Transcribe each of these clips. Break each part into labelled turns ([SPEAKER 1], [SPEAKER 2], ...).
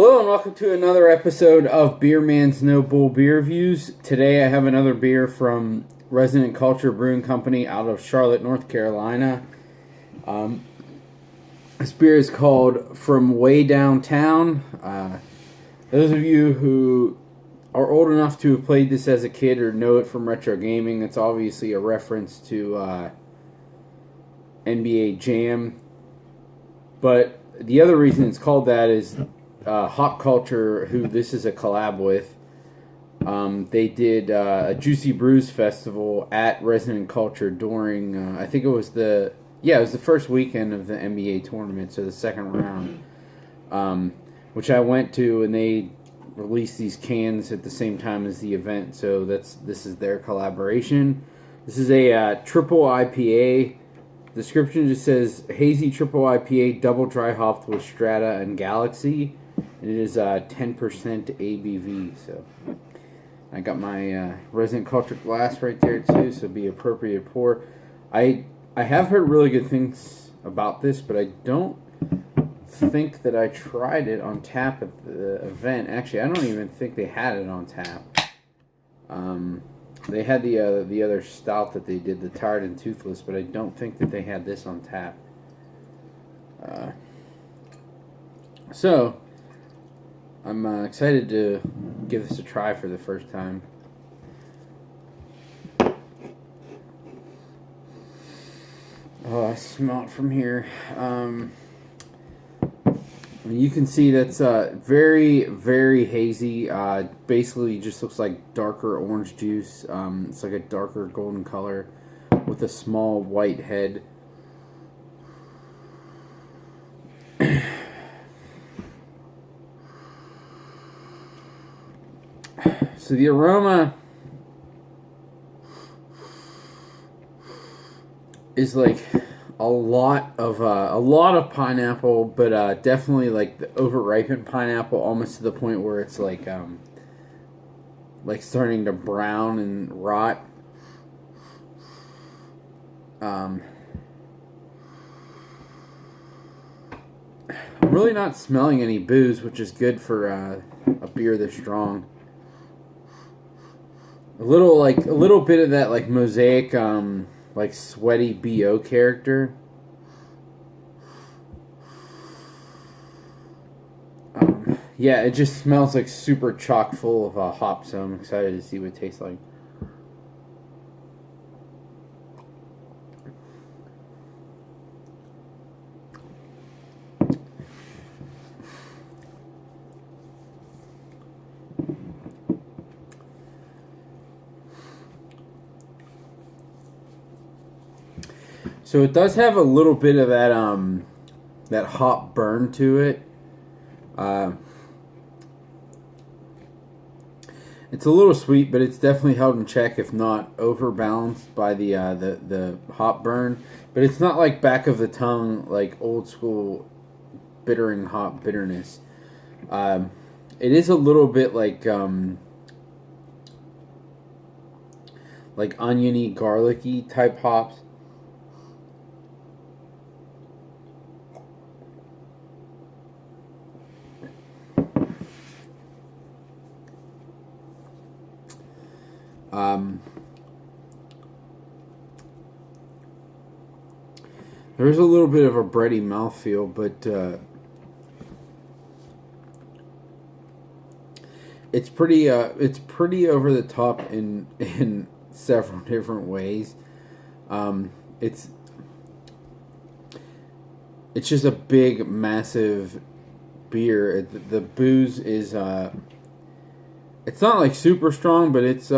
[SPEAKER 1] Hello and welcome to another episode of Beer Man's No Bull Beer Reviews. Today I have another beer from Resonant Culture Brewing Company out of Charlotte, North Carolina. This beer is called From Way Downtown. Those of you who are old enough to have played this as a kid or know it from retro gaming, it's obviously a reference to NBA Jam. But the other reason it's called that is Hop Culture, who this is a collab with. They did a Juicy Brews festival at Resonant Culture during, I think it was the first weekend of the NBA tournament, so the second round, which I went to, and they released these cans at the same time as the event, so this is their collaboration. This is a triple IPA. Description just says hazy triple IPA, double dry hopped with Strata and Galaxy. And it is 10% ABV. So I got my Resonant Culture glass right there too, so be appropriate pour. I have heard really good things about this, but I don't think that I tried it on tap at the event. Actually, I don't even think they had it on tap. They had the other stout that they did, the Tired and Toothless, but I don't think that they had this on tap. So I'm excited to give this a try for the first time. Oh, I smell it from here. You can see that's very, very hazy. Basically, just looks like darker orange juice. It's like a darker golden color with a small white head. So the aroma is like a lot of pineapple, but definitely like the overripened pineapple, almost to the point where it's like starting to brown and rot. I'm really not smelling any booze, which is good for a beer this strong. A little bit of that like Mosaic like sweaty BO character. Yeah, it just smells like super chock full of hops, so I'm excited to see what it tastes like. So it does have a little bit of that hop burn to it. It's a little sweet, but it's definitely held in check, if not overbalanced by the hop burn. But it's not like back of the tongue, like old school bittering hop bitterness. It is a little bit like oniony, garlicky type hops. There's a little bit of a bready mouthfeel, but it's pretty over the top in several different ways. It's just a big, massive beer. The booze is it's not like super strong, but it's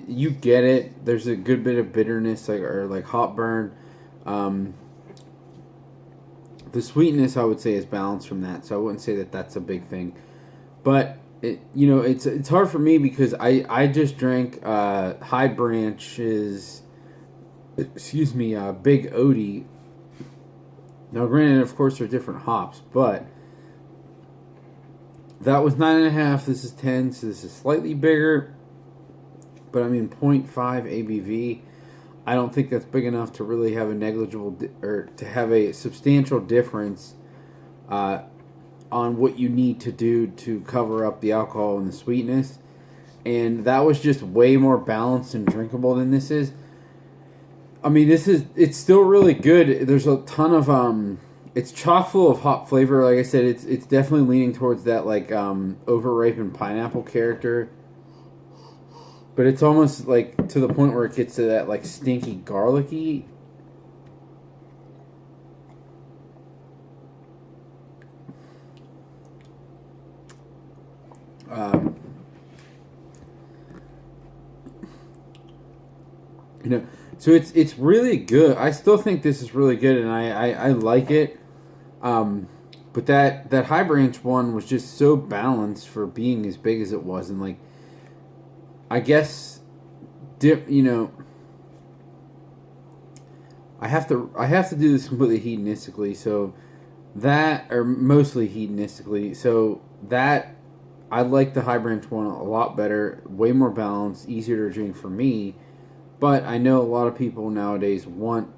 [SPEAKER 1] you get it. There's a good bit of bitterness, like hop burn. The sweetness, I would say, is balanced from that, so I wouldn't say that that's a big thing. But it's hard for me because I just drank High Branch's, Big Odie. Now, granted, of course, they're different hops, but that was 9.5. This is 10, so this is slightly bigger. But I mean, 0.5 ABV. I don't think that's big enough to really have a negligible or to have a substantial difference on what you need to do to cover up the alcohol and the sweetness. And that was just way more balanced and drinkable than this is. I mean, it's still really good. There's a ton of it's chock full of hop flavor. Like I said, it's definitely leaning towards that like over-ripened pineapple character. But it's almost like to the point where it gets to that like stinky garlicky. You know, so it's really good. I still think this is really good, and I like it. But that High Branch one was just so balanced for being as big as it was, and like, I guess, you know, I have to do this completely hedonistically. So that, or mostly hedonistically. So that I like the High Branch one a lot better, way more balanced, easier to drink for me. But I know a lot of people nowadays want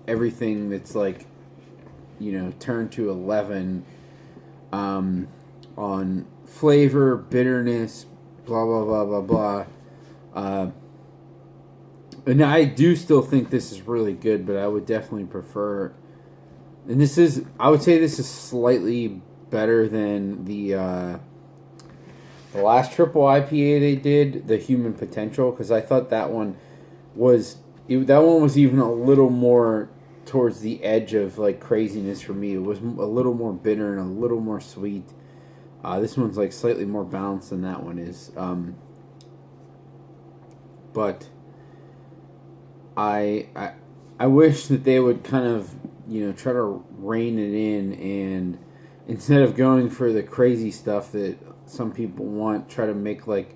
[SPEAKER 1] everything that's like, you know, turned to 11 on flavor, bitterness, blah, blah, blah, blah, blah. And I do still think this is really good, but I would definitely prefer... And this is... I would say this is slightly better than the last triple IPA they did, the Human Potential, because I thought that one was even a little more towards the edge of like craziness for me. It was a little more bitter and a little more sweet. This one's like slightly more balanced than that one is. But I wish that they would kind of, you know, try to rein it in, and instead of going for the crazy stuff that some people want, try to make like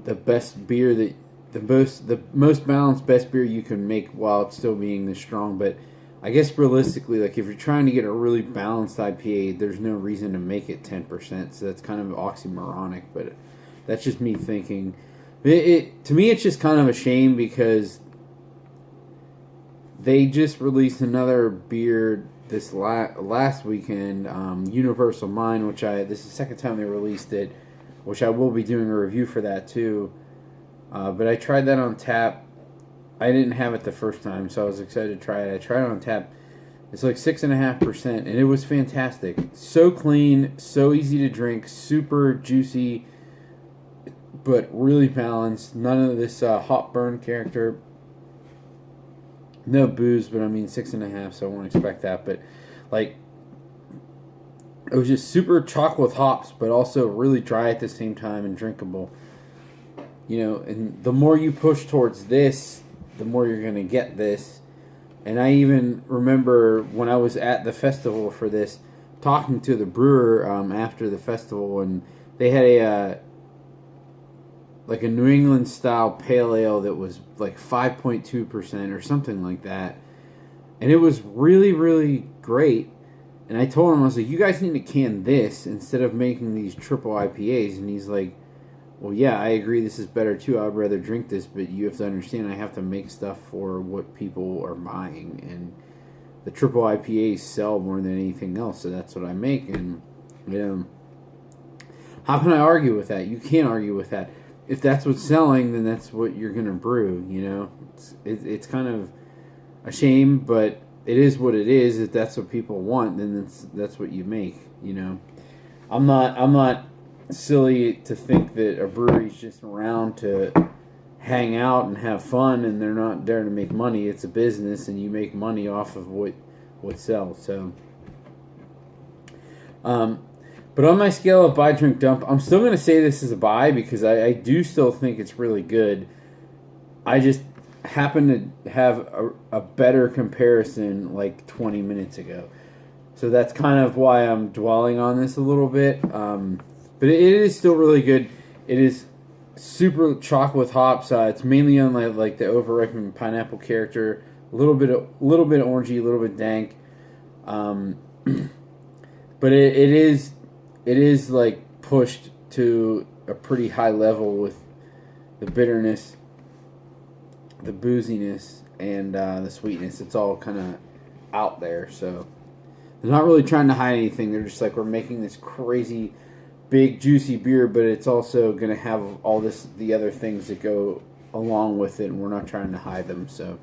[SPEAKER 1] the best beer that the most balanced best beer you can make while it's still being this strong. But I guess realistically, like if you're trying to get a really balanced IPA, there's no reason to make it 10%. So that's kind of oxymoronic, but that's just me thinking. To me, it's just kind of a shame because they just released another beer this last weekend, Universal Mind, which this is the second time they released it, which I will be doing a review for that too. But I tried that on tap. I didn't have it the first time, so I was excited to try it. I tried it on tap. It's like 6.5%, and it was fantastic. So clean, so easy to drink, super juicy, but really balanced. None of this hop burn character. No booze, but I mean 6.5, so I won't expect that. But like, it was just super chock with hops, but also really dry at the same time and drinkable. You know, and the more you push towards this, the more you're going to get this. And I even remember when I was at the festival for this, talking to the brewer after the festival, and they had a New England style pale ale that was like 5.2% or something like that. And it was really, really great. And I told him, I was like, you guys need to can this instead of making these triple IPAs. And he's like, well, yeah, I agree this is better too. I would rather drink this, but you have to understand I have to make stuff for what people are buying. And the triple IPAs sell more than anything else, so that's what I make. And, you know, how can I argue with that? You can't argue with that. If that's what's selling, then that's what you're going to brew, you know? It's kind of a shame, but it is what it is. If that's what people want, then that's what you make, you know? I'm not silly to think that a brewery's just around to hang out and have fun, and they're not there to make money. It's a business, and you make money off of what sells. So, but on my scale of buy, drink, dump, I'm still going to say this is a buy because I do still think it's really good. I just happen to have a better comparison like 20 minutes ago. So that's kind of why I'm dwelling on this a little bit. But it is still really good. It is super chock with hops. It's mainly on like the over-ripened pineapple character. A little bit orangey, a little bit dank. But it is like pushed to a pretty high level with the bitterness, the booziness, and the sweetness. It's all kind of out there. So They're not really trying to hide anything. They're just like, we're making this crazy, big, juicy beer, but it's also going to have all the other things that go along with it, and we're not trying to hide them. So,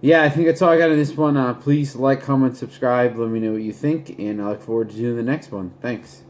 [SPEAKER 1] yeah, I think that's all I got in this one. Please like, comment, subscribe. Let me know what you think, and I look forward to doing the next one. Thanks.